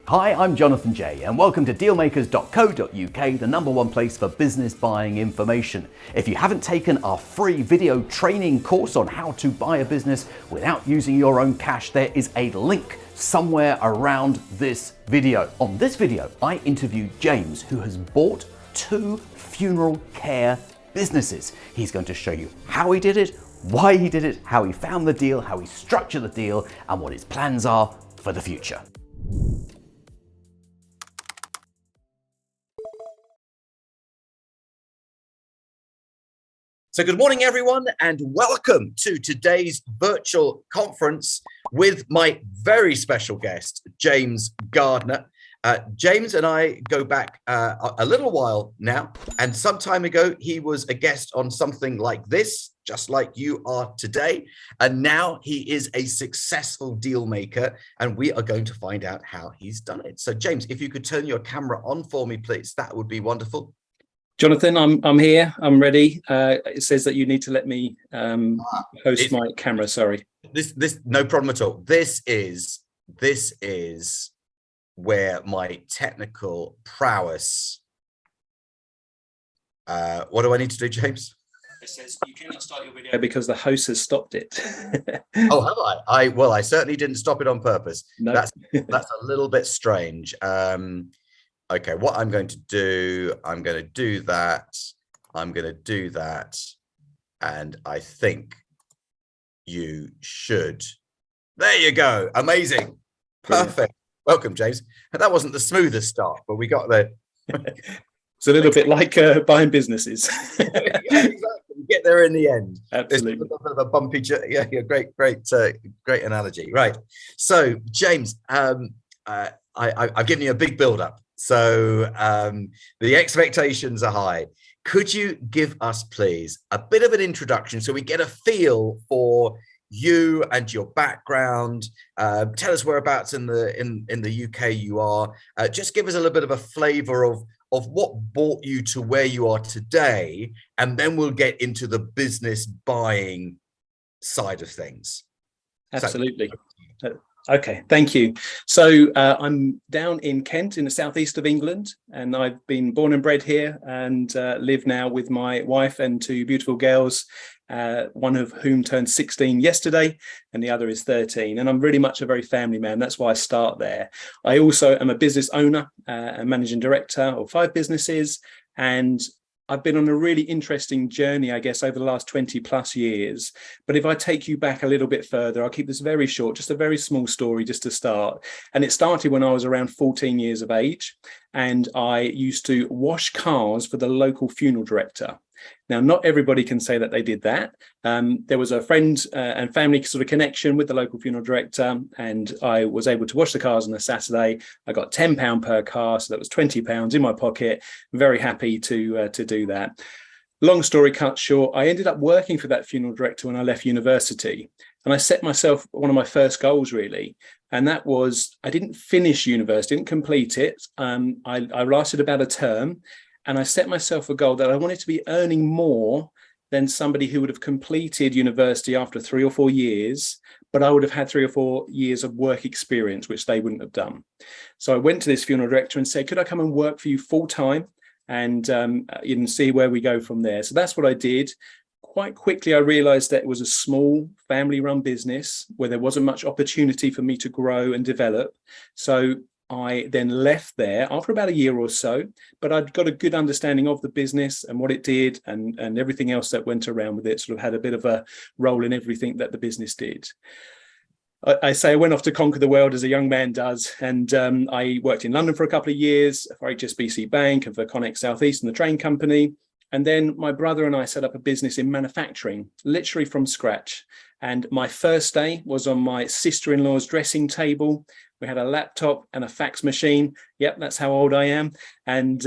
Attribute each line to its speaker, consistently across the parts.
Speaker 1: Hi, I'm Jonathan J, and welcome to dealmakers.co.uk, the #1 place for business buying information. If you haven't taken our free video training course on how to buy a business without using your own cash, there is a link somewhere around this video. On this video, I interviewed James, who has bought 2 funeral care businesses. He's going to show you how he did it, why he did it, how he found the deal, how he structured the deal, and what his plans are for the future. So good morning, everyone, and welcome to today's virtual conference with my very special guest, James Gardner. James and I go back a little while now, and some time ago, he was a guest on something like this, just like you are today. And now he is a successful deal maker, and we are going to find out how he's done it. So James, if you could turn your camera on for me, please, that would be wonderful.
Speaker 2: Jonathan, I'm here. I'm ready. It says that you need to let me host my camera. Sorry.
Speaker 1: This no problem at all. This is where my technical prowess. What do I need to do, James?
Speaker 2: It says you cannot start your video because the host has stopped it.
Speaker 1: Oh, have I? Well, I certainly didn't stop it on purpose.
Speaker 2: No.
Speaker 1: That's a little bit strange. Okay, what I'm going to do, I'm going to do that, and I think you should. There you go. Amazing. Perfect. Brilliant. Welcome, James. That wasn't the smoothest start, but we got there.
Speaker 2: It's a little bit like buying businesses.
Speaker 1: Yeah, exactly. We get there in the end.
Speaker 2: Absolutely.
Speaker 1: It's a little bit of a bumpy, yeah, great analogy. Right. So, James, I've given you a big build-up. So the expectations are high. Could you give us, please, a bit of an introduction so we get a feel for you and your background? Tell us whereabouts in the UK you are. Just give us a little bit of a flavour of what brought you to where you are today, and then we'll get into the business buying side of things.
Speaker 2: Absolutely. Okay, thank you. So I'm down in Kent in the southeast of England, and I've been born and bred here and live now with my wife and 2 beautiful girls, one of whom turned 16 yesterday and the other is 13. And I'm really much a very family man. That's why I start there. I also am a business owner and managing director of 5 businesses, and I've been on a really interesting journey, I guess, over the last 20 plus years. But if I take you back a little bit further, I'll keep this very short, just a very small story just to start. And it started when I was around 14 years of age, and I used to wash cars for the local funeral director. Now, not everybody can say that they did that. There was a friend and family sort of connection with the local funeral director, and I was able to wash the cars on a Saturday. I got £10 per car, so that was £20 in my pocket. Very happy to do that. Long story cut short, I ended up working for that funeral director when I left university, and I set myself one of my first goals, really. And that was, I didn't finish university, didn't complete it. I lasted about a term. And I set myself a goal that I wanted to be earning more than somebody who would have completed university after 3 or 4 years, but I would have had 3 or 4 years of work experience, which they wouldn't have done. So I went to this funeral director and said, could I come and work for you full time and you can see where we go from there? So that's what I did. Quite quickly, I realized that it was a small family run business where there wasn't much opportunity for me to grow and develop. So I then left there after about a year or so, but I'd got a good understanding of the business and what it did and everything else that went around with it, sort of had a bit of a role in everything that the business did. I say I went off to conquer the world as a young man does, and I worked in London for a couple of years for HSBC Bank and for Connex South East and the train company. And then my brother and I set up a business in manufacturing, literally from scratch. And my first day was on my sister-in-law's dressing table. We had a laptop and a fax machine. Yep, that's how old I am. And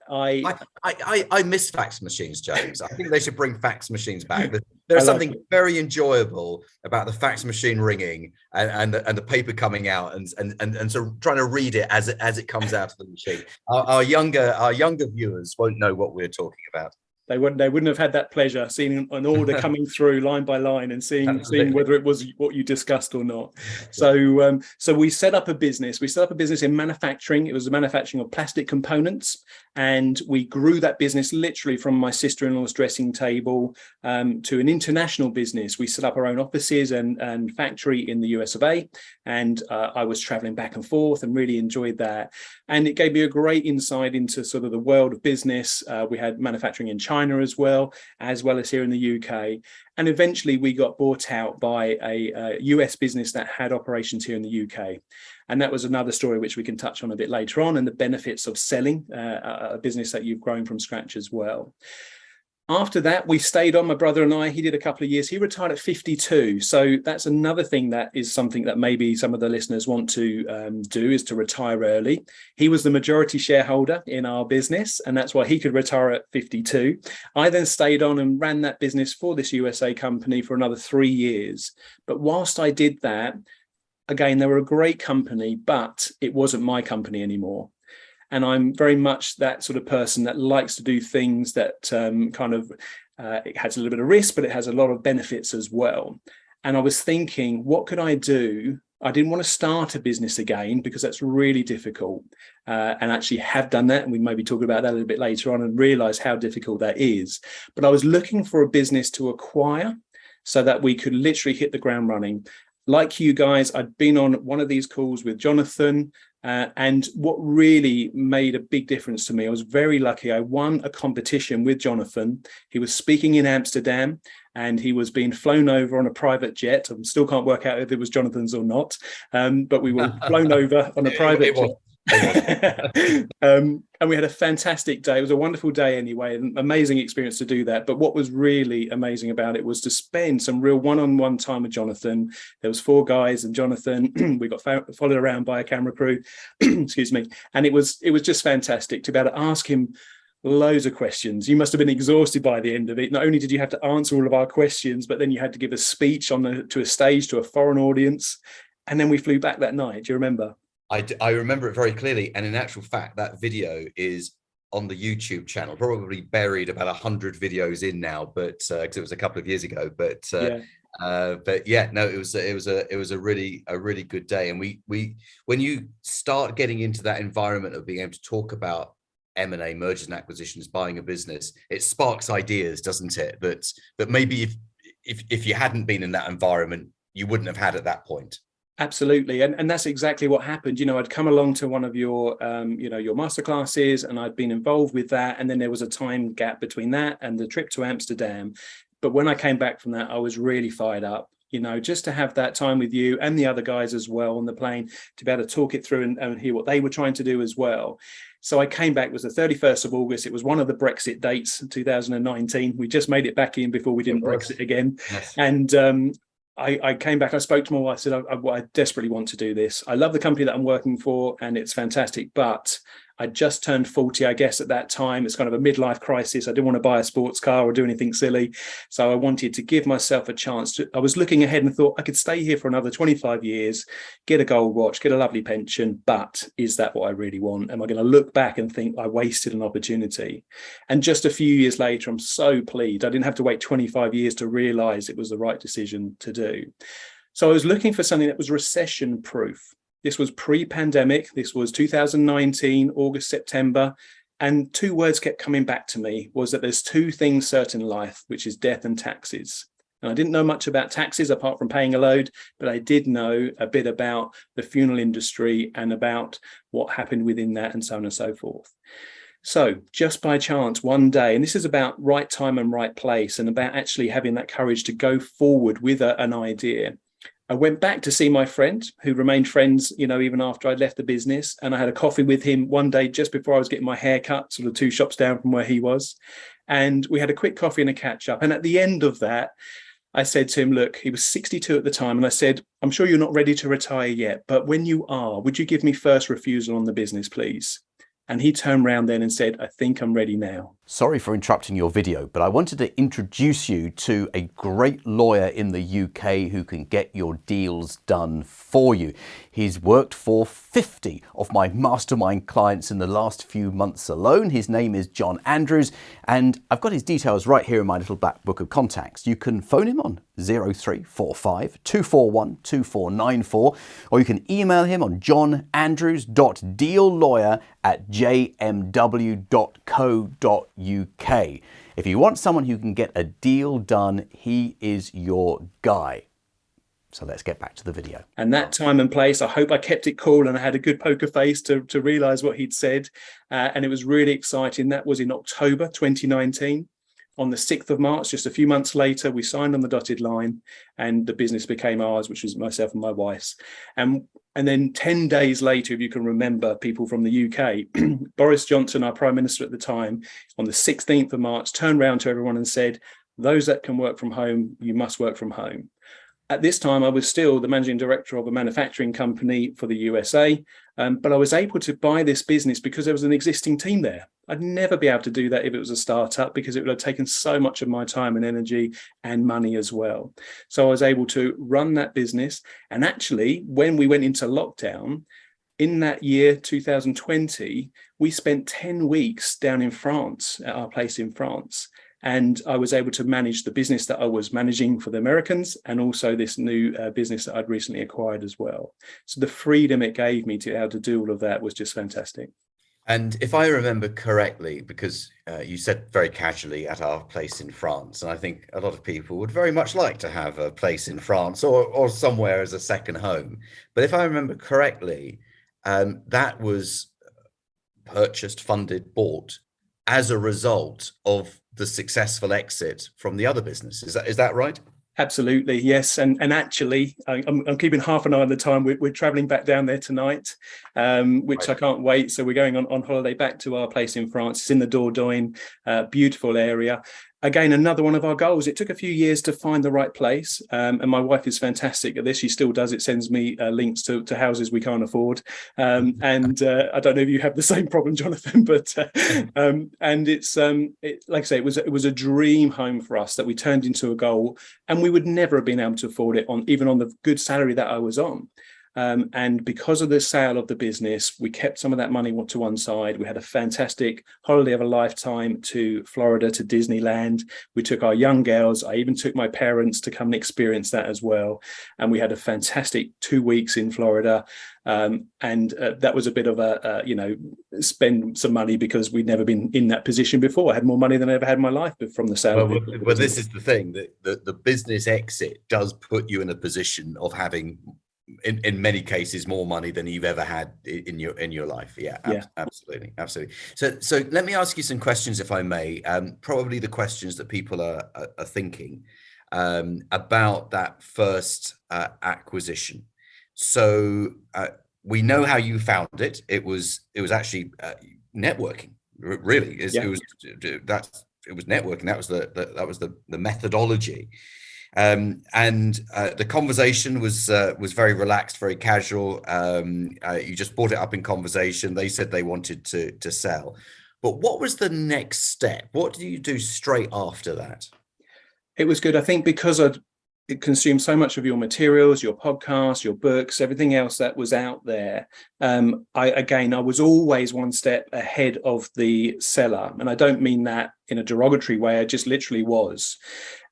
Speaker 1: I miss fax machines, James. I think they should bring fax machines back. There's something very enjoyable about the fax machine ringing and the paper coming out and so trying to read it as it comes out of the machine. Our younger viewers won't know what we're talking about.
Speaker 2: They wouldn't have had that pleasure seeing an order coming through line by line and seeing whether it was what you discussed or not. So we set up a business. We set up a business in manufacturing. It was the manufacturing of plastic components, and we grew that business literally from my sister-in-law's dressing table to an international business. We set up our own offices and factory in the US of A, and I was traveling back and forth and really enjoyed that. And it gave me a great insight into sort of the world of business. We had manufacturing in China as well as here in the UK. And eventually we got bought out by a US business that had operations here in the UK. And that was another story which we can touch on a bit later on, and the benefits of selling a business that you've grown from scratch as well. After that, we stayed on, my brother and I. He did a couple of years. He retired at 52. So that's another thing that is something that maybe some of the listeners want to do, is to retire early. He was the majority shareholder in our business, and that's why he could retire at 52. I then stayed on and ran that business for this USA company for another 3 years. But whilst I did that, again, they were a great company, but it wasn't my company anymore. And I'm very much that sort of person that likes to do things that it has a little bit of risk, but it has a lot of benefits as well. And I was thinking, what could I do? I didn't want to start a business again because that's really difficult, and actually have done that. And we maybe talk about that a little bit later on and realize how difficult that is. But I was looking for a business to acquire so that we could literally hit the ground running. Like you guys, I'd been on one of these calls with Jonathan, and what really made a big difference to me, I was very lucky. I won a competition with Jonathan. He was speaking in Amsterdam, and he was being flown over on a private jet. I still can't work out if it was Jonathan's or not, but we were flown over on a private jet. And we had a fantastic day. It was a wonderful day anyway, an amazing experience to do that. But what was really amazing about it was to spend some real one-on-one time with Jonathan. There was 4 guys and Jonathan. We got followed around by a camera crew, excuse me. And it was just fantastic to be able to ask him loads of questions. You must have been exhausted by the end of it. Not only did you have to answer all of our questions, but then you had to give a speech to a stage to a foreign audience. And then we flew back that night. Do you remember?
Speaker 1: I remember it very clearly, and in actual fact, that video is on the YouTube channel, probably buried about 100 videos in now, but because it was a couple of years ago. But yeah, no, it was a really good day. And we when you start getting into that environment of being able to talk about M&A, mergers and acquisitions, buying a business, it sparks ideas, doesn't it? That maybe if you hadn't been in that environment, you wouldn't have had at that point.
Speaker 2: Absolutely. And that's exactly what happened. I'd come along to one of your, your masterclasses, and I'd been involved with that. And then there was a time gap between that and the trip to Amsterdam. But when I came back from that, I was really fired up, just to have that time with you and the other guys as well on the plane, to be able to talk it through and hear what they were trying to do as well. So I came back, it was the 31st of August. It was one of the Brexit dates, 2019. We just made it back in before we didn't Brexit again. Yes. And I came back, I spoke to my wife, said, I desperately want to do this. I love the company that I'm working for and it's fantastic, but I just turned 40, I guess, at that time. It's kind of a midlife crisis. I didn't want to buy a sports car or do anything silly. So I wanted to give myself a chance I was looking ahead and thought I could stay here for another 25 years, get a gold watch, get a lovely pension. But is that what I really want? Am I going to look back and think I wasted an opportunity? And just a few years later, I'm so pleased. I didn't have to wait 25 years to realize it was the right decision to do. So I was looking for something that was recession proof. This was pre-pandemic. This was 2019, August, September. And 2 words kept coming back to me, was that there's 2 things certain in life, which is death and taxes. And I didn't know much about taxes apart from paying a load, but I did know a bit about the funeral industry and about what happened within that and so on and so forth. So just by chance, one day, and this is about right time and right place and about actually having that courage to go forward with an idea. I went back to see my friend, who remained friends, even after I'd left the business. And I had a coffee with him one day just before I was getting my hair cut, sort of 2 shops down from where he was. And we had a quick coffee and a catch up. And at the end of that, I said to him, look, he was 62 at the time. And I said, I'm sure you're not ready to retire yet, but when you are, would you give me first refusal on the business, please? And he turned around then and said, I think I'm ready now.
Speaker 3: Sorry for interrupting your video, but I wanted to introduce you to a great lawyer in the UK who can get your deals done for you. He's worked for 50 of my mastermind clients in the last few months alone. His name is John Andrews, and I've got his details right here in my little black book of contacts. You can phone him on 0345 241 2494, or you can email him on johnandrews.deallawyer@jmw.co.uk. If you want someone who can get a deal done, he is your guy. So let's get back to the video.
Speaker 2: And that time and place, I hope I kept it cool and I had a good poker face to realize what he'd said. And it was really exciting. That was in October 2019. On the 6th of March, just a few months later, we signed on the dotted line and the business became ours, which was myself and my wife's. And then 10 days later, if you can remember, people from the UK, Boris Johnson, our Prime Minister at the time, on the 16th of March, turned around to everyone and said, those that can work from home, you must work from home. At this time, I was still the managing director of a manufacturing company for the USA, but I was able to buy this business because there was an existing team there. I'd never be able to do that if it was a startup because it would have taken so much of my time and energy and money as well. So I was able to run that business. And actually, when we went into lockdown, in that year, 2020, we spent 10 weeks down in France, at our place in France. And I was able to manage the business that I was managing for the Americans and also this new business that I'd recently acquired as well. So the freedom it gave me to be able to do all of that was just fantastic.
Speaker 1: And if I remember correctly, because you said very casually at our place in France, and I think a lot of people would very much like to have a place in France or somewhere as a second home. But if I remember correctly, that was purchased, funded, bought as a result of the successful exit from the other business. Is that right?
Speaker 2: Absolutely, yes. And actually, I'm keeping half an eye on the time. We're traveling back down there tonight, which I can't wait. So we're going on holiday back to our place in France. It's in the Dordogne, beautiful area. Again, another one of our goals. It took a few years to find the right place. And my wife is fantastic at this. She still does. It sends me links to houses we can't afford. And I don't know if you have the same problem, Jonathan, but and it's like I say, it was a dream home for us that we turned into a goal, and we would never have been able to afford it even on the good salary that I was on. And because of the sale of the business, we kept some of that money to one side. We had a fantastic holiday of a lifetime to Florida, to Disneyland. We took our young girls. I even took my parents to come and experience that as well. And we had a fantastic 2 weeks in Florida. That was a bit of spend some money because we'd never been in that position before. I had more money than I ever had in my life from the sale.
Speaker 1: Well, this is the thing, that the business exit does put you in a position of having, in many cases, more money than you've ever had in your life. Yeah. Absolutely. So let me ask you some questions, if I may. Probably the questions that people are thinking about that first acquisition. So we know how you found it. It was actually networking. Really, it was networking. That was the methodology. The conversation was very relaxed, very casual. You just brought it up in conversation. They said they wanted to sell, but what was the next step? What did you do straight after that?
Speaker 2: It was good. I think because it consumed so much of your materials, your podcasts, your books, everything else that was out there. I was always one step ahead of the seller. And I don't mean that in a derogatory way. I just literally was.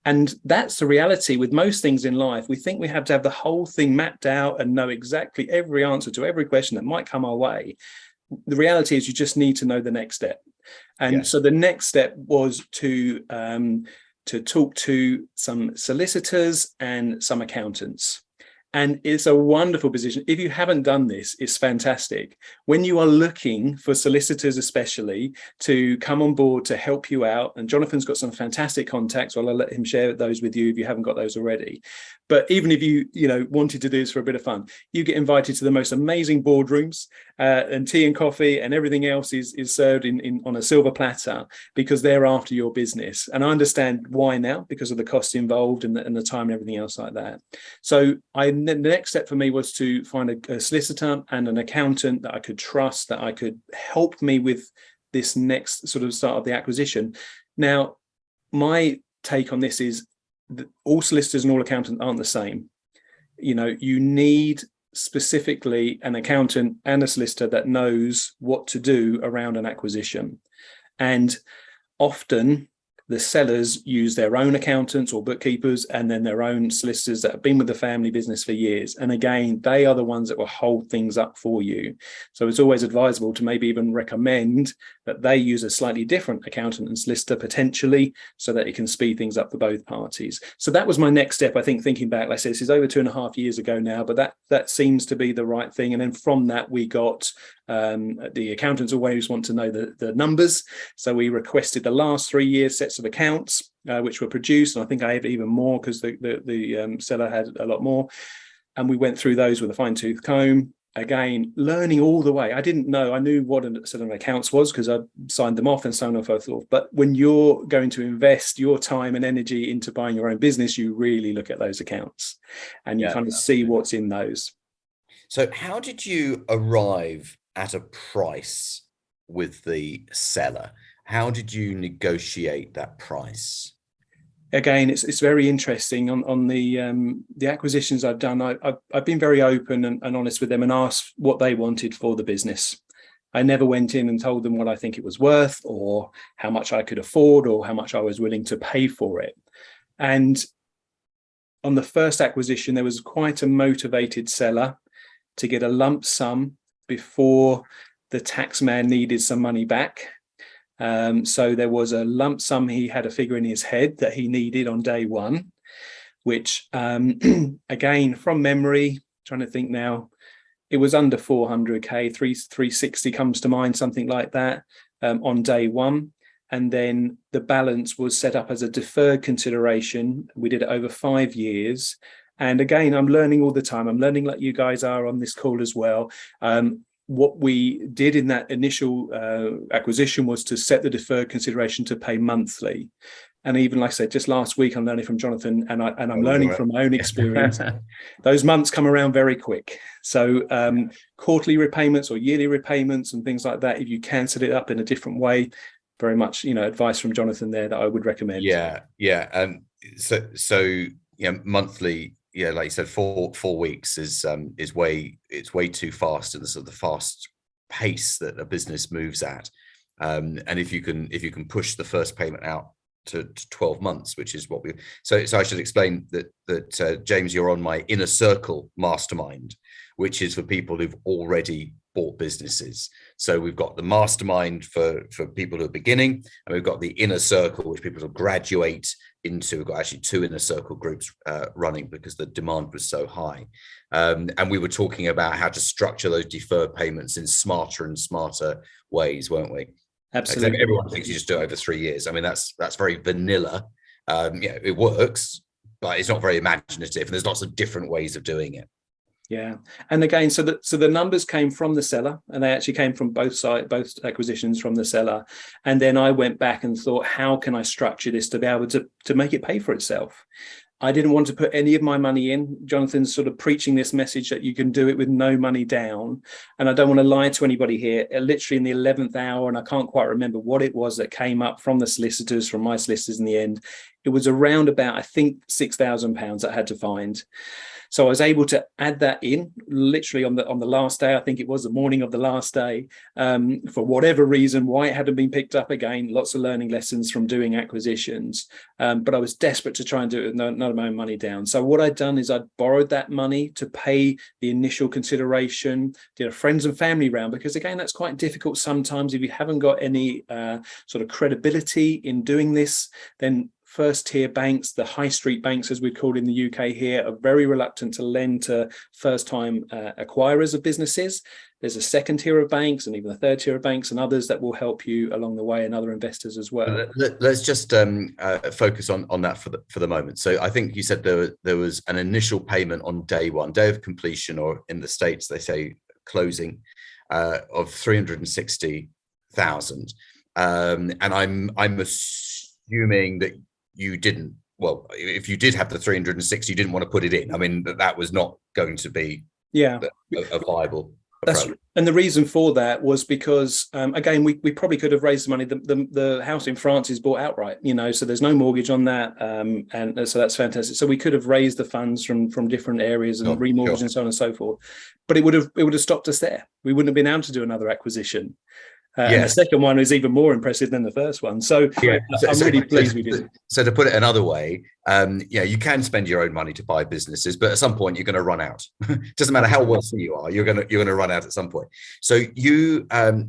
Speaker 2: And that's the reality with most things in life. We think we have to have the whole thing mapped out and know exactly every answer to every question that might come our way. The reality is you just need to know the next step. And so the next step was to talk to some solicitors and some accountants. And it's a wonderful position. If you haven't done this, it's fantastic. When you are looking for solicitors, especially, to come on board to help you out, and Jonathan's got some fantastic contacts, well, I'll let him share those with you if you haven't got those already. But even if you wanted to do this for a bit of fun, you get invited to the most amazing boardrooms, and tea and coffee and everything else is served on a silver platter because they're after your business. And I understand why now, because of the costs involved and the time and everything else like that. So the next step for me was to find a solicitor and an accountant that I could trust, that I could help me with this next sort of start of the acquisition. Now, my take on this is that all solicitors and all accountants aren't the same. You need specifically an accountant and a solicitor that knows what to do around an acquisition. And often the sellers use their own accountants or bookkeepers and then their own solicitors that have been with the family business for years. And again, they are the ones that will hold things up for you. So it's always advisable to maybe even recommend that they use a slightly different accountant and solicitor potentially, so that it can speed things up for both parties. So that was my next step, I think, thinking back. Like I said, this is over 2.5 years ago now, but that seems to be the right thing. And then from that, we got the accountants always want to know the numbers. So we requested the last 3 years sets of accounts, which were produced. And I think I have even more because the seller had a lot more. And we went through those with a fine tooth comb. Again, learning all the way. I didn't know. I knew what a set of accounts was because I signed them off and so on and so forth. But when you're going to invest your time and energy into buying your own business, you really look at those accounts and you kind of see what's in those.
Speaker 1: So how did you arrive at a price with the seller? How did you negotiate that price?
Speaker 2: Again, it's very interesting on the acquisitions I've done. I've been very open and honest with them and asked what they wanted for the business. I never went in and told them what I think it was worth or how much I could afford or how much I was willing to pay for it. And on the first acquisition, there was quite a motivated seller to get a lump sum before the tax man needed some money back. So there was a lump sum. He had a figure in his head that he needed on day one, which again, from memory, trying to think now, it was under 400k, 360 comes to mind, something like that, on day one. And then the balance was set up as a deferred consideration. We did it over 5 years. And again, I'm learning all the time. I'm learning like you guys are on this call as well. What we did in that initial acquisition was to set the deferred consideration to pay monthly. And even like I said, just last week, I'm learning from Jonathan and I'm learning from my own experience. Those months come around very quick. So quarterly repayments or yearly repayments and things like that, if you can set it up in a different way, very much, advice from Jonathan there that I would recommend.
Speaker 1: Yeah. So monthly. Yeah, like you said, four weeks is way too fast in the sort of the fast pace that a business moves at. And if you can push the first payment out to 12 months, which is what we. So I should explain that James, you're on my inner circle mastermind, which is for people who've already bought businesses. So we've got the mastermind for people who are beginning, and we've got the inner circle, which people will graduate into. We've got actually 2 inner circle groups running because the demand was so high. And we were talking about how to structure those deferred payments in smarter and smarter ways, weren't we?
Speaker 2: Absolutely.
Speaker 1: Everyone thinks you just do it over 3 years. I mean, that's very vanilla. It works, but it's not very imaginative. And there's lots of different ways of doing it.
Speaker 2: Yeah. And again, so the numbers came from the seller, and they actually came from both acquisitions from the seller. And then I went back and thought, how can I structure this to be able to make it pay for itself? I didn't want to put any of my money in. Jonathan's sort of preaching this message that you can do it with no money down. And I don't want to lie to anybody here. Literally in the 11th hour, and I can't quite remember what it was that came up from the solicitors, from my solicitors in the end. It was around about, I think, £6,000 I had to find. So I was able to add that in literally on the last day. I think it was the morning of the last day, for whatever reason, why it hadn't been picked up again. Lots of learning lessons from doing acquisitions. But I was desperate to try and do it with none of my own money down. So what I'd done is I'd borrowed that money to pay the initial consideration, did a friends and family round, because again, that's quite difficult sometimes if you haven't got any sort of credibility in doing this. Then first tier banks, the high street banks, as we call in the UK here, are very reluctant to lend to first time acquirers of businesses. There's a second tier of banks and even a third tier of banks and others that will help you along the way, and other investors as well.
Speaker 1: Let's just focus on that for the moment. So I think you said there was an initial payment on day one, day of completion, or in the States they say closing, of 360,000. And I'm assuming that you didn't, well, if you did have the 360, you didn't want to put it in. I mean, that was not going to be a viable approach.
Speaker 2: And the reason for that was because, again, we probably could have raised the money. The house in France is bought outright, so there's no mortgage on that. And so that's fantastic. So we could have raised the funds from different areas and remortgage and so on and so forth. But it would have stopped us there. We wouldn't have been able to do another acquisition. And the second one is even more impressive than the first one. So I'm really pleased we did.
Speaker 1: So to put it another way, you can spend your own money to buy businesses, but at some point you're going to run out. Doesn't matter how wealthy you are, you're going to run out at some point. So you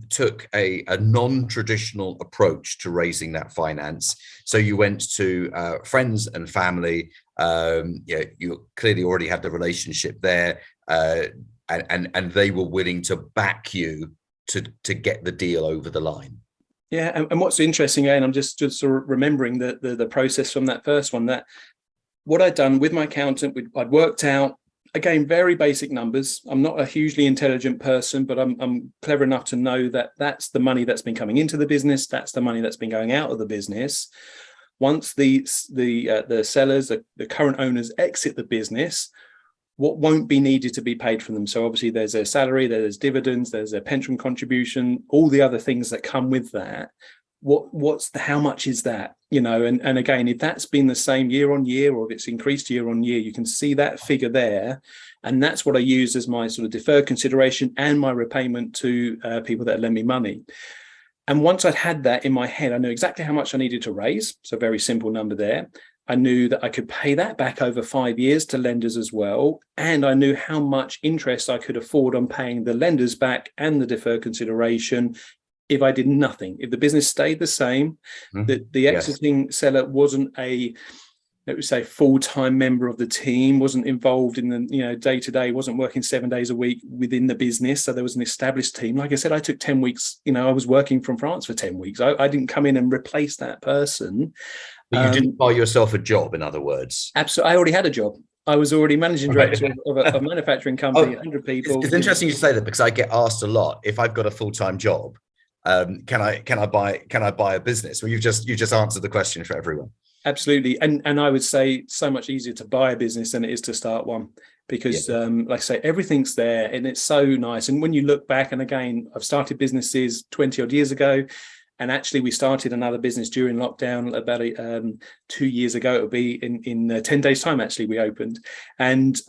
Speaker 1: took a non-traditional approach to raising that finance. So you went to friends and family. You clearly already had the relationship there, and they were willing to back you to get the deal over the line.
Speaker 2: Yeah, and what's interesting, and I'm just sort of remembering the process from that first one, that what I'd done with my accountant, I'd worked out, again, very basic numbers. I'm not a hugely intelligent person, but I'm clever enough to know that that's the money that's been coming into the business, that's the money that's been going out of the business. Once the sellers, the current owners, exit the business, what won't be needed to be paid from them. So obviously there's a salary, there's dividends, there's a pension contribution, all the other things that come with that. How much is that? And again, if that's been the same year on year, or if it's increased year on year, you can see that figure there. And that's what I use as my sort of deferred consideration and my repayment to people that lend me money. And once I'd had that in my head, I knew exactly how much I needed to raise. So very simple number there. I knew that I could pay that back over 5 years to lenders as well. And I knew how much interest I could afford on paying the lenders back and the deferred consideration if I did nothing. If the business stayed the same, the exiting seller wasn't let me say, full-time member of the team, wasn't involved in the day-to-day, wasn't working 7 days a week within the business. So there was an established team. Like I said, I took 10 weeks, I was working from France for 10 weeks. I didn't come in and replace that person.
Speaker 1: But you didn't buy yourself a job, in other words.
Speaker 2: Absolutely. I already had a job. I was already managing director of a manufacturing company, 100 people.
Speaker 1: It's interesting you say that, because I get asked a lot, if I've got a full-time job, can I buy a business? Well, you just answered the question for everyone.
Speaker 2: Absolutely. And I would say it's so much easier to buy a business than it is to start one, because like I say, everything's there and it's so nice. And when you look back, and again, I've started businesses 20 odd years ago. And actually, we started another business during lockdown about 2 years ago. It'll be in 10 days' time, actually, we opened. And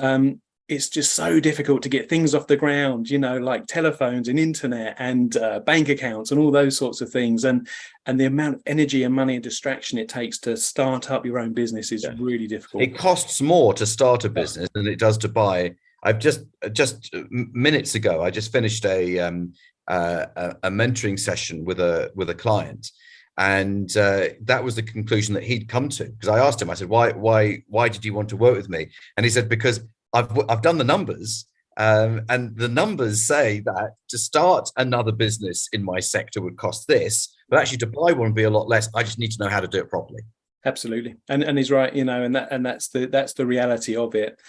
Speaker 2: it's just so difficult to get things off the ground, like telephones and internet and bank accounts and all those sorts of things. And the amount of energy and money and distraction it takes to start up your own business is really difficult.
Speaker 1: It costs more to start a business than it does to buy. I've just minutes ago, I just finished a mentoring session with a client, and that was the conclusion that he'd come to, because I asked him, I said, why did you want to work with me? And he said, because I've done the numbers, and the numbers say that to start another business in my sector would cost this, but actually to buy one would be a lot less. I just need to know how to do it properly.
Speaker 2: Absolutely, and he's right, and that's the reality of it.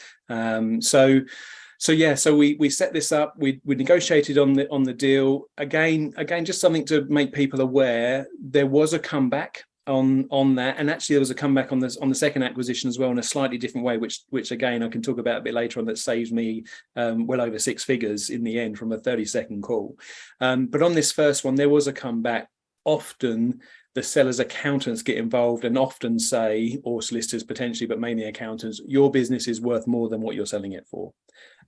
Speaker 2: So we set this up. We negotiated on the deal. Again, just something to make people aware. There was a comeback on that, and actually there was a comeback on the second acquisition as well in a slightly different way, which again I can talk about a bit later on. That saved me well over 6 figures in the end from a 30-second call. But on this first one, there was a comeback. Often the seller's accountants get involved and often say, or solicitors potentially, but mainly accountants, your business is worth more than what you're selling it for.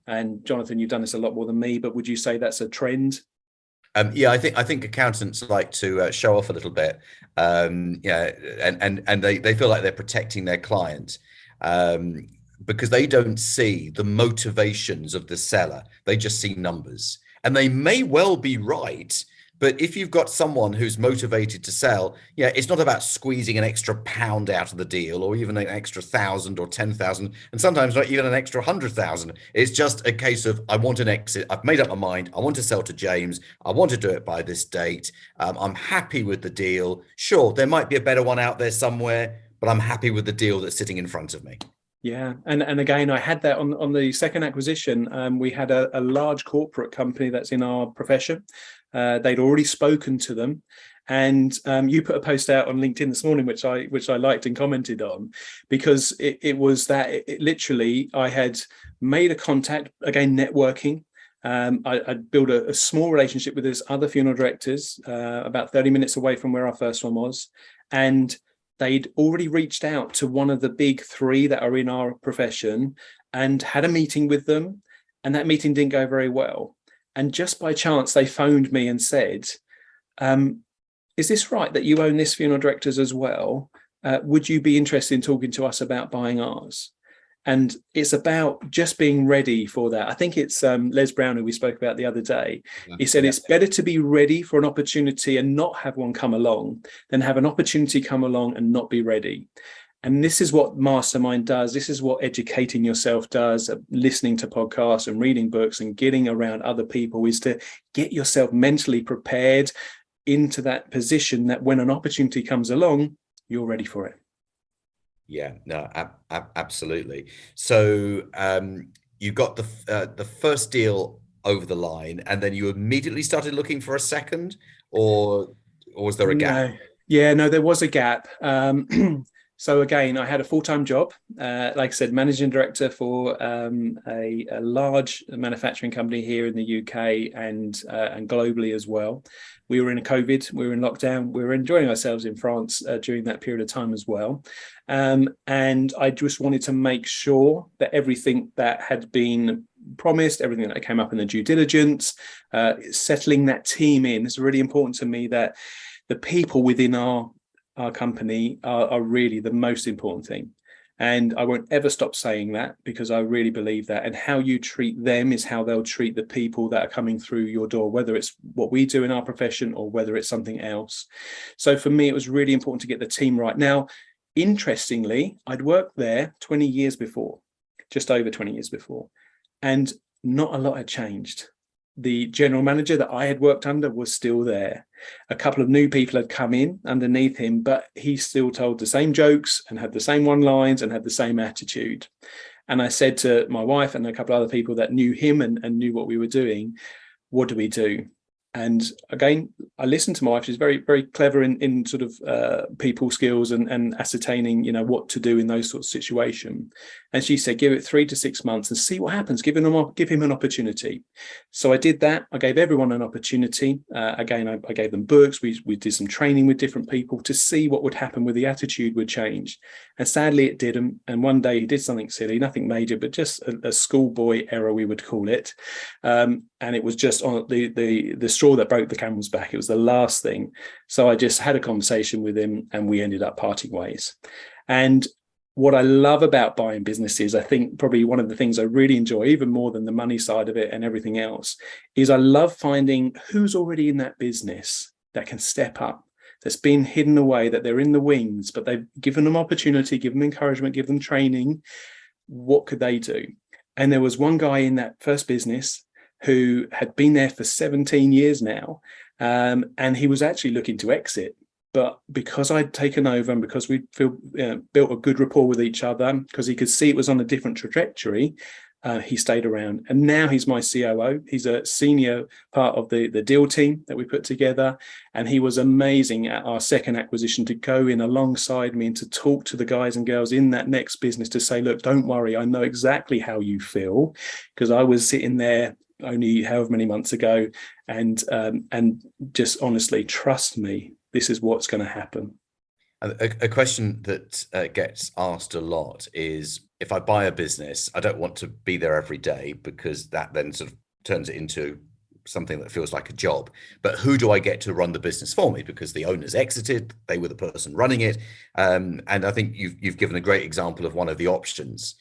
Speaker 2: And Jonathan, you've done this a lot more than me, but would you say that's a trend?
Speaker 1: I think accountants like to show off a little bit, and they feel like they're protecting their client, because they don't see the motivations of the seller. They just see numbers, and they may well be right. But if you've got someone who's motivated to sell, it's not about squeezing an extra pound out of the deal, or even an extra 1,000 or 10,000, and sometimes not even an extra 100,000. It's just a case of, I want an exit. I've made up my mind. I want to sell to James. I want to do it by this date. I'm happy with the deal. Sure, there might be a better one out there somewhere, but I'm happy with the deal that's sitting in front of me.
Speaker 2: Yeah, and again, I had that on the second acquisition. We had a large corporate company that's in our profession. They'd already spoken to them, and you put a post out on LinkedIn this morning, which I liked and commented on, because it was that it literally, I had made a contact, again networking, I built a small relationship with these other funeral directors, about 30 minutes away from where our first one was. And they'd already reached out to one of the big three that are in our profession and had a meeting with them. And that meeting didn't go very well. And just by chance, they phoned me and said, is this right that you own this funeral directors as well? Would you be interested in talking to us about buying ours? And it's about just being ready for that. I think it's Les Brown, who we spoke about the other day. He said it's better to be ready for an opportunity and not have one come along than have an opportunity come along and not be ready. And this is what Mastermind does. This is what educating yourself does, listening to podcasts and reading books and getting around other people, is to get yourself mentally prepared into that position that when an opportunity comes along, you're ready for it.
Speaker 1: Yeah, no, absolutely. So you got the first deal over the line, and then you immediately started looking for a second, or was there a gap?
Speaker 2: No, there was a gap. So again, I had a full-time job, like I said, managing director for a large manufacturing company here in the UK and globally as well. We were in COVID, we were in lockdown, we were enjoying ourselves in France during that period of time as well. And I just wanted to make sure that everything that had been promised, everything that came up in the due diligence, settling that team in. It's really important to me that the people within our company are really the most important thing. And I won't ever stop saying that, because I really believe that. And how you treat them is how they'll treat the people that are coming through your door, whether it's what we do in our profession or whether it's something else. So for me, it was really important to get the team right. Now, interestingly, I'd worked there 20 years before, just over 20 years before, and not a lot had changed. The general manager that I had worked under was still there. A couple of new people had come in underneath him, but he still told the same jokes and had the same one-lines and had the same attitude. And I said to my wife and a couple of other people that knew him and knew what we were doing, what do we do? And again, I listened to my wife. She's very, very clever in sort of people skills and ascertaining, what to do in those sorts of situations. And she said, give it 3 to 6 months and see what happens. Give him an opportunity. So I did that. I gave everyone an opportunity. Again, I gave them books. We did some training with different people to see what would happen, with the attitude would change. And sadly, it didn't. And one day he did something silly, nothing major, but just a schoolboy error, we would call it. And it was just on the straw that broke the camel's back. It was the last thing. So I just had a conversation with him and we ended up parting ways. And what I love about buying businesses, I think probably one of the things I really enjoy, even more than the money side of it and everything else, is I love finding who's already in that business that can step up, that's been hidden away, that they're in the wings, but they've given them opportunity, given them encouragement, given them training. What could they do? And there was one guy in that first business who had been there for 17 years now, and he was actually looking to exit. But because I'd taken over and because we built a good rapport with each other, because he could see it was on a different trajectory, he stayed around. And now he's my COO. He's a senior part of the deal team that we put together. And he was amazing at our second acquisition to go in alongside me and to talk to the guys and girls in that next business to say, look, don't worry, I know exactly how you feel, because I was sitting there only however many months ago, and just honestly, trust me, this is what's going to happen.
Speaker 1: A question that gets asked a lot is, if I buy a business, I don't want to be there every day, because that then sort of turns it into something that feels like a job. But who do I get to run the business for me? Because the owners exited, they were the person running it. And I think you've given a great example of one of the options,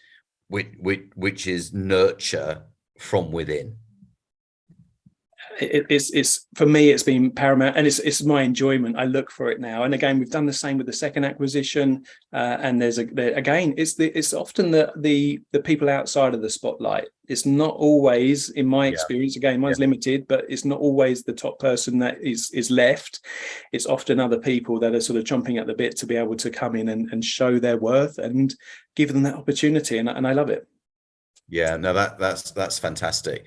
Speaker 1: which is nurture from within.
Speaker 2: It's for me, it's been paramount, and it's my enjoyment. I look for it now, and again, we've done the same with the second acquisition. And it's often the people outside of the spotlight. It's not always, in my experience, again, mine's limited, but it's not always the top person that is left. It's often other people that are sort of chomping at the bit to be able to come in and show their worth and give them that opportunity, and I love it.
Speaker 1: Yeah, no, that's fantastic.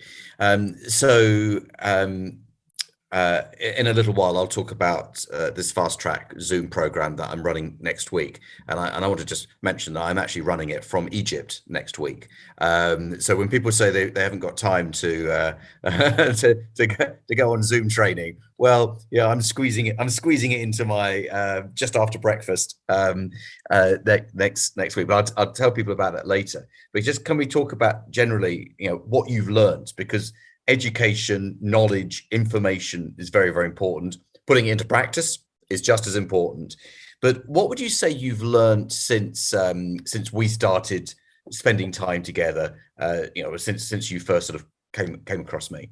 Speaker 1: in a little while, I'll talk about this fast track Zoom program that I'm running next week, and I want to just mention that I'm actually running it from Egypt next week. So when people say they haven't got time to to go on Zoom training, well, yeah, I'm squeezing it into my just after breakfast next week. But I'll tell people about that later. But just can we talk about generally, what you've learned, because education, knowledge, information is very, very important. Putting it into practice is just as important. But what would you say you've learned since we started spending time together? Since you first sort of came across me.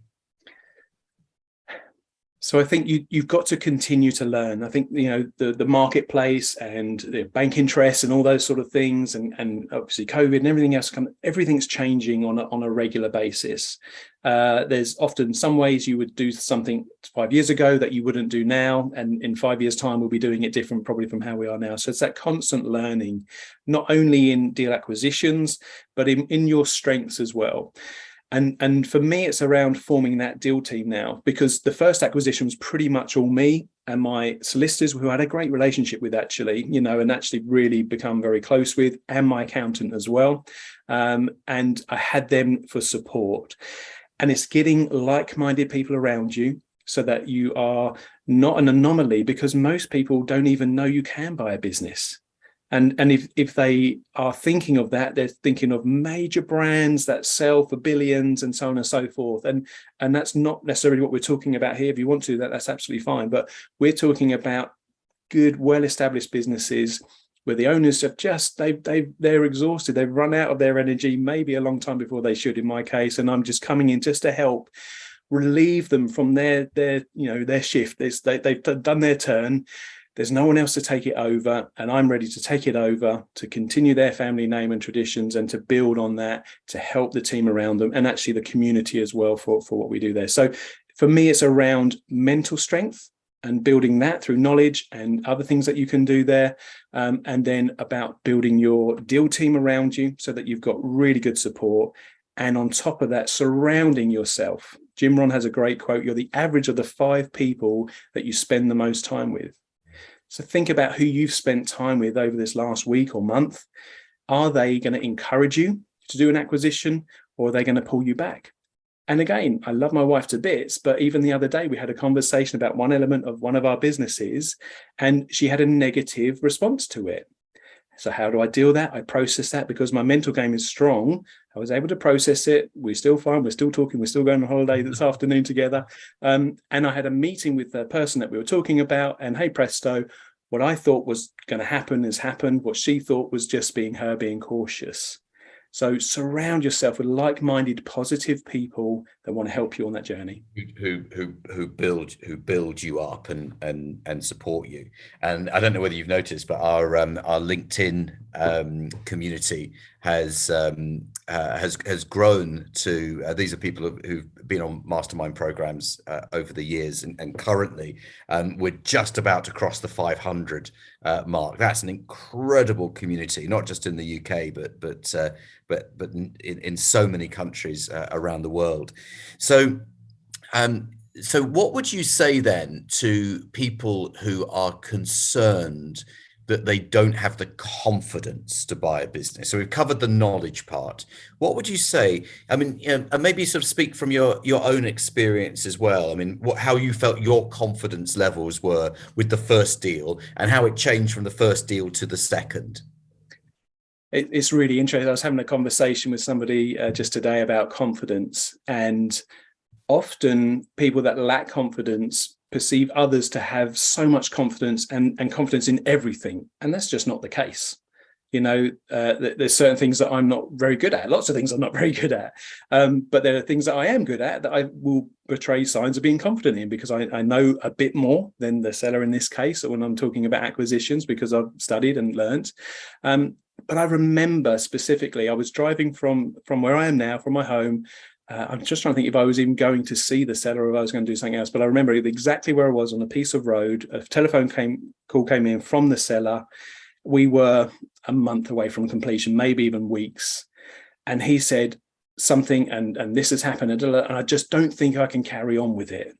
Speaker 2: So I think you've got to continue to learn. I think, the marketplace and the bank interest and all those sort of things, and obviously COVID and everything else, everything's changing on a regular basis. There's often some ways you would do something 5 years ago that you wouldn't do now, and in 5 years' time we'll be doing it different probably from how we are now. So it's that constant learning, not only in deal acquisitions, but in your strengths as well. And for me, it's around forming that deal team now, because the first acquisition was pretty much all me and my solicitors, who I had a great relationship with, actually, and actually really become very close with, and my accountant as well. And I had them for support. And it's getting like-minded people around you so that you are not an anomaly, because most people don't even know you can buy a business. And if they are thinking of that, they're thinking of major brands that sell for billions and so on and so forth. And that's not necessarily what we're talking about here. If you want to, that's absolutely fine. But we're talking about good, well-established businesses where the owners have they're exhausted. They've run out of their energy, maybe a long time before they should, in my case. And I'm just coming in just to help relieve them from their shift. They've done their turn. There's no one else to take it over, and I'm ready to take it over to continue their family name and traditions, and to build on that, to help the team around them, and actually the community as well for what we do there. So for me, it's around mental strength and building that through knowledge and other things that you can do there. And then about building your deal team around you so that you've got really good support. And on top of that, surrounding yourself. Jim Rohn has a great quote: you're the average of the 5 people that you spend the most time with. So think about who you've spent time with over this last week or month. Are they going to encourage you to do an acquisition, or are they going to pull you back? And again, I love my wife to bits, but even the other day we had a conversation about one element of one of our businesses, and she had a negative response to it. So how do I deal with that? I process that, because my mental game is strong. I was able to process it. We're still fine. We're still talking. We're still going on holiday this afternoon together. And I had a meeting with the person that we were talking about, and hey presto, what I thought was going to happen has happened. What she thought was just being cautious. So surround yourself with like-minded, positive people that want to help you on that journey.
Speaker 1: Who build you up and support you. And I don't know whether you've noticed, but our LinkedIn community has grown to these are people who've been on mastermind programs over the years, and currently we're just about to cross the 500 mark. That's an incredible community, not just in the UK, but in so many countries around the world. So what would you say then to people who are concerned that they don't have the confidence to buy a business? So we've covered the knowledge part. What would you say? I mean, and maybe sort of speak from your own experience as well. I mean, how you felt your confidence levels were with the first deal, and how it changed from the first deal to the second.
Speaker 2: It's really interesting. I was having a conversation with somebody just today about confidence, and often people that lack confidence perceive others to have so much confidence and confidence in everything. And that's just not the case. There's certain things that I'm not very good at, lots of things I'm not very good at. But there are things that I am good at that I will portray signs of being confident in, because I know a bit more than the seller in this case, when I'm talking about acquisitions, because I've studied and learned. But I remember specifically, I was driving from where I am now, from my home. I'm just trying to think if I was even going to see the seller or if I was going to do something else. But I remember exactly where I was on a piece of road. A telephone call came in from the seller. We were a month away from completion, maybe even weeks. And he said something, and this has happened, and I just don't think I can carry on with it.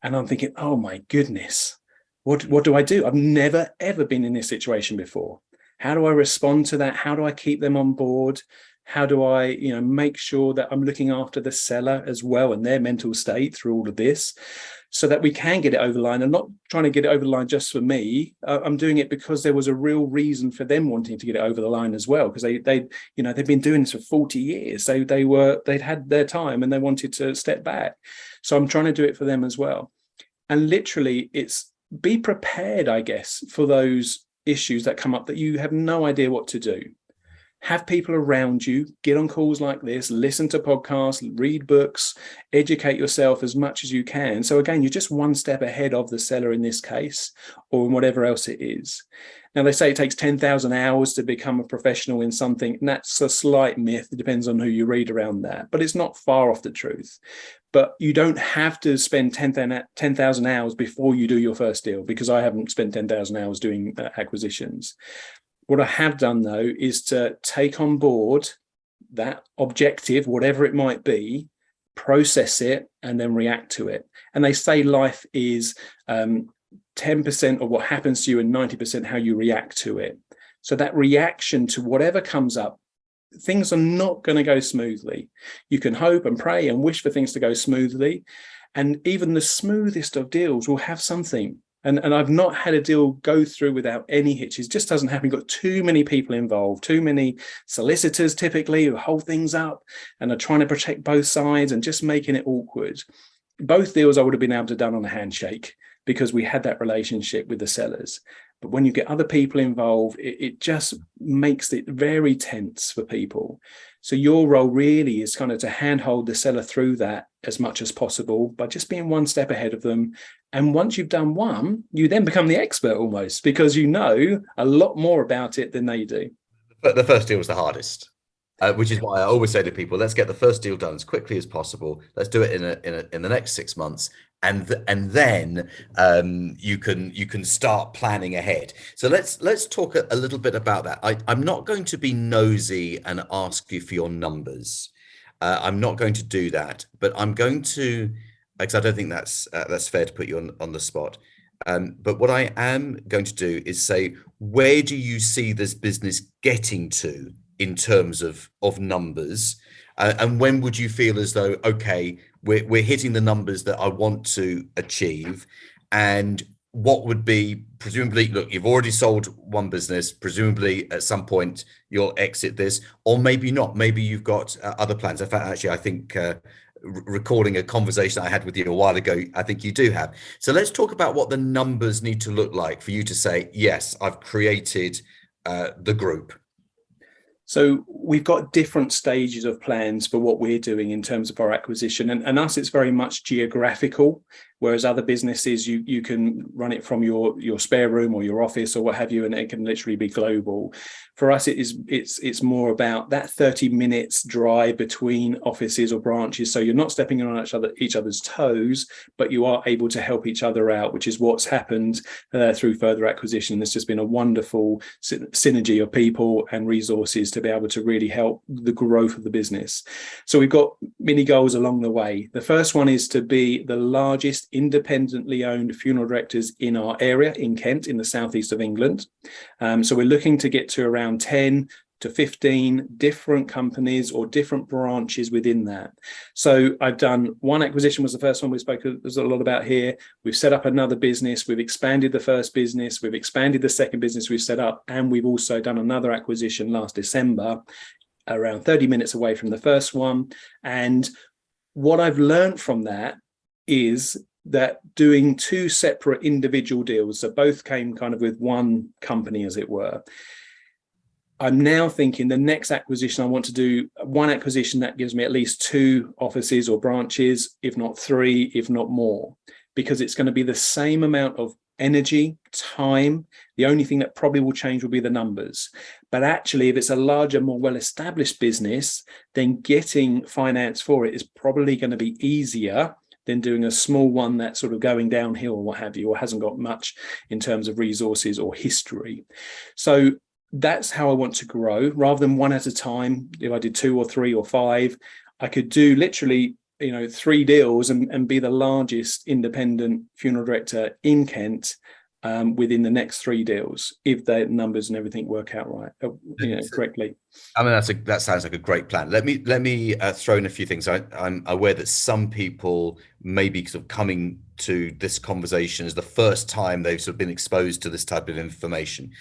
Speaker 2: And I'm thinking, oh my goodness, what do I do? I've never, ever been in this situation before. How do I respond to that? How do I keep them on board? How do I, make sure that I'm looking after the seller as well and their mental state through all of this, so that we can get it over the line? I'm not trying to get it over the line just for me. I'm doing it because there was a real reason for them wanting to get it over the line as well, because they've been doing this for 40 years. So they'd had their time and they wanted to step back. So I'm trying to do it for them as well. And literally, it's be prepared, I guess, for those issues that come up that you have no idea what to do. Have people around you, get on calls like this, listen to podcasts, read books, educate yourself as much as you can. So again, you're just one step ahead of the seller in this case, or in whatever else it is. Now, they say it takes 10,000 hours to become a professional in something, and that's a slight myth. It depends on who you read around that, but it's not far off the truth. But you don't have to spend 10,000 hours before you do your first deal, because I haven't spent 10,000 hours doing acquisitions. What I have done, though, is to take on board that objective, whatever it might be, process it, and then react to it. And they say life is 10% of what happens to you and 90% how you react to it. So that reaction to whatever comes up, things are not going to go smoothly. You can hope and pray and wish for things to go smoothly. And even the smoothest of deals will have something. And I've not had a deal go through without any hitches. It just doesn't happen. You've got too many people involved, too many solicitors typically who hold things up and are trying to protect both sides and just making it awkward. Both deals I would have been able to done on a handshake, because we had that relationship with the sellers. But when you get other people involved, it just makes it very tense for people. So your role really is kind of to handhold the seller through that as much as possible by just being one step ahead of them. And once you've done one, you then become the expert almost, because you know a lot more about it than they do.
Speaker 1: But the first deal was the hardest. Which is why I always say to people, let's get the first deal done as quickly as possible. Let's do it in the next 6 months, and then you can start planning ahead. So let's talk a little bit about that. I'm not going to be nosy and ask you for your numbers. I'm not going to do that, but I'm going to, because I don't think that's fair to put you on the spot. But what I am going to do is say, where do you see this business getting to in terms of numbers, and when would you feel as though, okay, we're hitting the numbers that I want to achieve? And what would be, presumably, look, you've already sold one business, presumably at some point you'll exit this, or maybe not, maybe you've got other plans. In fact, actually, I think recording a conversation I had with you a while ago, I think you do have. So let's talk about what the numbers need to look like for you to say, yes, I've created the group.
Speaker 2: So we've got different stages of plans for what we're doing in terms of our acquisition. And us, it's very much geographical, whereas other businesses, you can run it from your spare room or your office or what have you, and it can literally be global. For us, it's more about that 30 minutes drive between offices or branches. So you're not stepping on each other's toes, but you are able to help each other out, which is what's happened through further acquisition. There's just been a wonderful synergy of people and resources to be able to really help the growth of the business. So we've got many goals along the way. The first one is to be the largest independently owned funeral directors in our area in Kent, in the southeast of England. So we're looking to get to around 10 to 15 different companies or different branches within that. So I've done one acquisition, was the first one we spoke a lot about here. We've set up another business. We've expanded the first business. We've expanded the second business we've set up. And we've also done another acquisition last December, around 30 minutes away from the first one. And what I've learned from that is that doing two separate individual deals, so both came kind of with one company, as it were. I'm now thinking the next acquisition, I want to do one acquisition that gives me at least 2 offices or branches, if not 3, if not more, because it's going to be the same amount of energy, time. The only thing that probably will change will be the numbers. But actually, if it's a larger, more well-established business, then getting finance for it is probably going to be easier than doing a small one that's sort of going downhill or what have you, or hasn't got much in terms of resources or history. So that's how I want to grow, rather than one at a time. If I did 2 or 3 or 5, I could do literally 3 deals and be the largest independent funeral director in Kent within the next 3 deals, if the numbers and everything work out right, correctly.
Speaker 1: I mean, that sounds like a great plan. Let me throw in a few things. I'm aware that some people may be sort of coming to this conversation as the first time they've sort of been exposed to this type of information.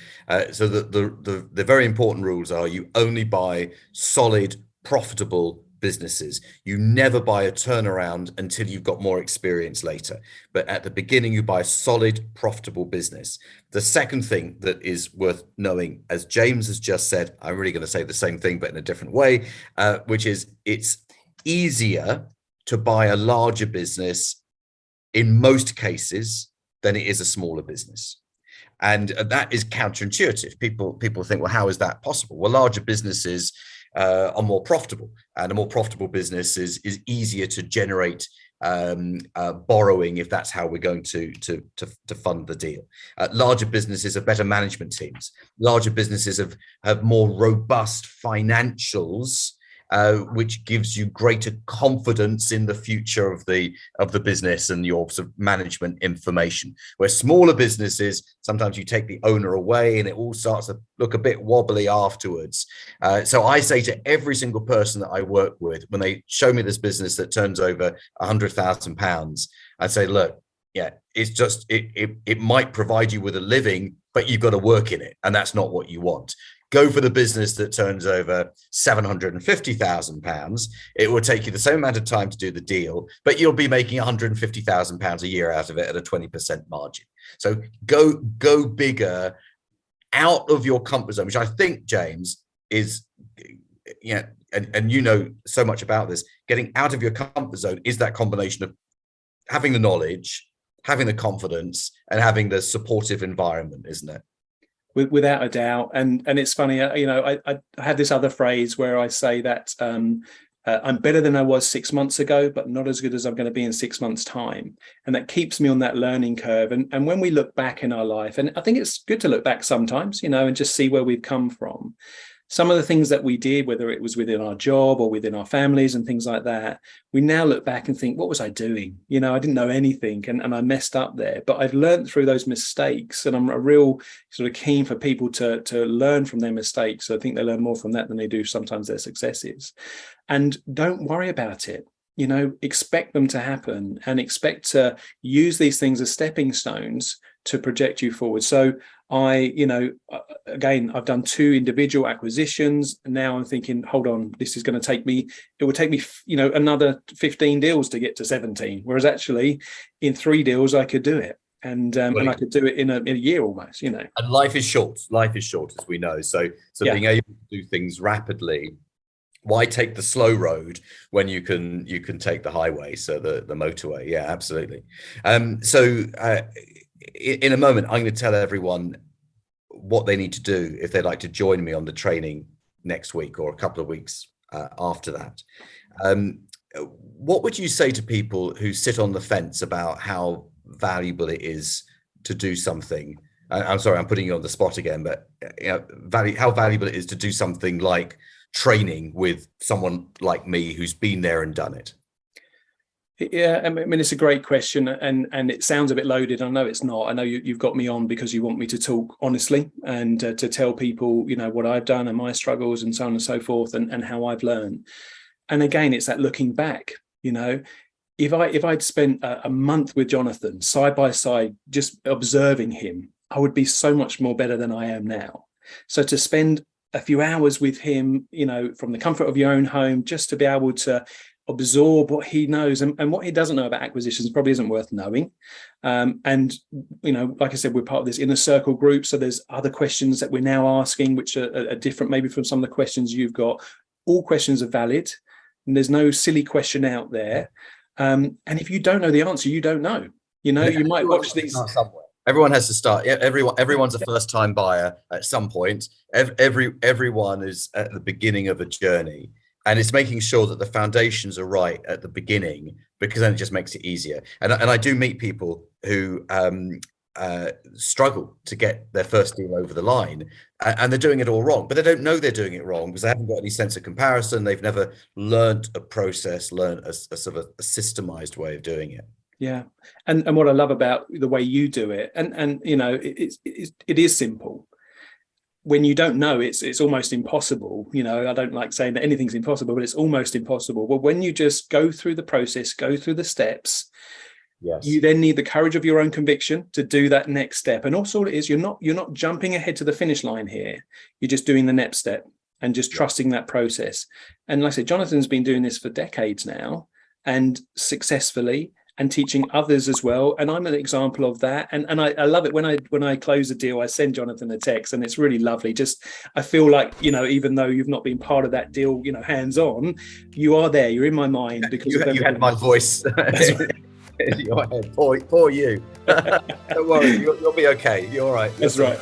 Speaker 1: So the very important rules are: you only buy solid, profitable businesses. You never buy a turnaround until you've got more experience later. But at the beginning, you buy a solid, profitable business. The second thing that is worth knowing, as James has just said, I'm really going to say the same thing, but in a different way, which is it's easier to buy a larger business in most cases than it is a smaller business. And that is counterintuitive. People think, well, how is that possible? Well, larger businesses are more profitable, and a more profitable business is easier to generate borrowing, if that's how we're going to fund the deal. Larger businesses have better management teams. Larger businesses have more robust financials, which gives you greater confidence in the future of the business and your sort of management information. Where smaller businesses, sometimes you take the owner away and it all starts to look a bit wobbly afterwards. So I say to every single person that I work with, when they show me this business that turns over £100,000, I say, look, yeah, it's just it might provide you with a living, but you've got to work in it, and that's not what you want. Go for the business that turns over £750,000. It will take you the same amount of time to do the deal, but you'll be making £150,000 a year out of it at a 20% margin. So go bigger, out of your comfort zone, which I think, James, is, and you know so much about this. Getting out of your comfort zone is that combination of having the knowledge, having the confidence, and having the supportive environment, isn't it?
Speaker 2: Without a doubt. And it's funny, I had this other phrase where I say that I'm better than I was 6 months ago, but not as good as I'm going to be in 6 months' time. And that keeps me on that learning curve. And when we look back in our life, and I think it's good to look back sometimes, and just see where we've come from. Some of the things that we did, whether it was within our job or within our families and things like that, we now look back and think, what was I doing? I didn't know anything, and I messed up there. But I've learned through those mistakes, and I'm a real sort of keen for people to learn from their mistakes. So I think they learn more from that than they do sometimes their successes. And don't worry about it. Expect them to happen, and expect to use these things as stepping stones to project you forward. So again, I've done 2 individual acquisitions. Now I'm thinking, hold on, this is going to take me, it would take me, another 15 deals to get to 17. Whereas actually in 3 deals, I could do it. And I could do it in a year almost, And
Speaker 1: life is short, as we know. So yeah. Being able to do things rapidly, why take the slow road when you can take the highway, so the motorway? Yeah, absolutely. In a moment, I'm going to tell everyone what they need to do if they'd like to join me on the training next week or a couple of weeks after that. What would you say to people who sit on the fence about how valuable it is to do something? I'm sorry, I'm putting you on the spot again, but how valuable it is to do something like training with someone like me who's been there and done it?
Speaker 2: Yeah, I mean, it's a great question, and it sounds a bit loaded. I know it's not. I know you've got me on because you want me to talk honestly and to tell people, what I've done and my struggles and so on and so forth, and how I've learned. And again, it's that looking back. If I'd spent a month with Jonathan side by side, just observing him, I would be so much more better than I am now. So to spend a few hours with him, from the comfort of your own home, just to be able to absorb what he knows, and what he doesn't know about acquisitions probably isn't worth knowing. And like I said, we're part of this inner circle group, so there's other questions that we're now asking which are different maybe from some of the questions you've got. All questions are valid, and there's no silly question out there. And if you don't know the answer, you don't know. You might watch these
Speaker 1: somewhere. Everyone has to start. Everyone's a first-time buyer at some point. Everyone is at the beginning of a journey. And it's making sure that the foundations are right at the beginning, because then it just makes it easier. And I do meet people who struggle to get their first deal over the line, and they're doing it all wrong, but they don't know they're doing it wrong because they haven't got any sense of comparison. They've never learned a process, learned a sort of a systemized way of doing it.
Speaker 2: Yeah, and what I love about the way you do it, and you know, it is simple. When you don't know, it's almost impossible. You know, I don't like saying that anything's impossible, but it's almost impossible. But when you just go through the process, go through the steps,
Speaker 1: yes,
Speaker 2: you then need the courage of your own conviction to do that next step. And also, it is you're not jumping ahead to the finish line here. You're just doing the next step and just trusting that process. And like I said, Jonathan's been doing this for decades now, and successfully, and teaching others as well. And I'm an example of that. And I love it when I close a deal, I send Jonathan a text, and it's really lovely. Just, I feel like, you know, even though you've not been part of that deal, you know, hands on, you are there. You're in my mind because
Speaker 1: you had my voice. In your head. Poor you. Don't worry, you'll be okay. You're all right.
Speaker 2: That's right.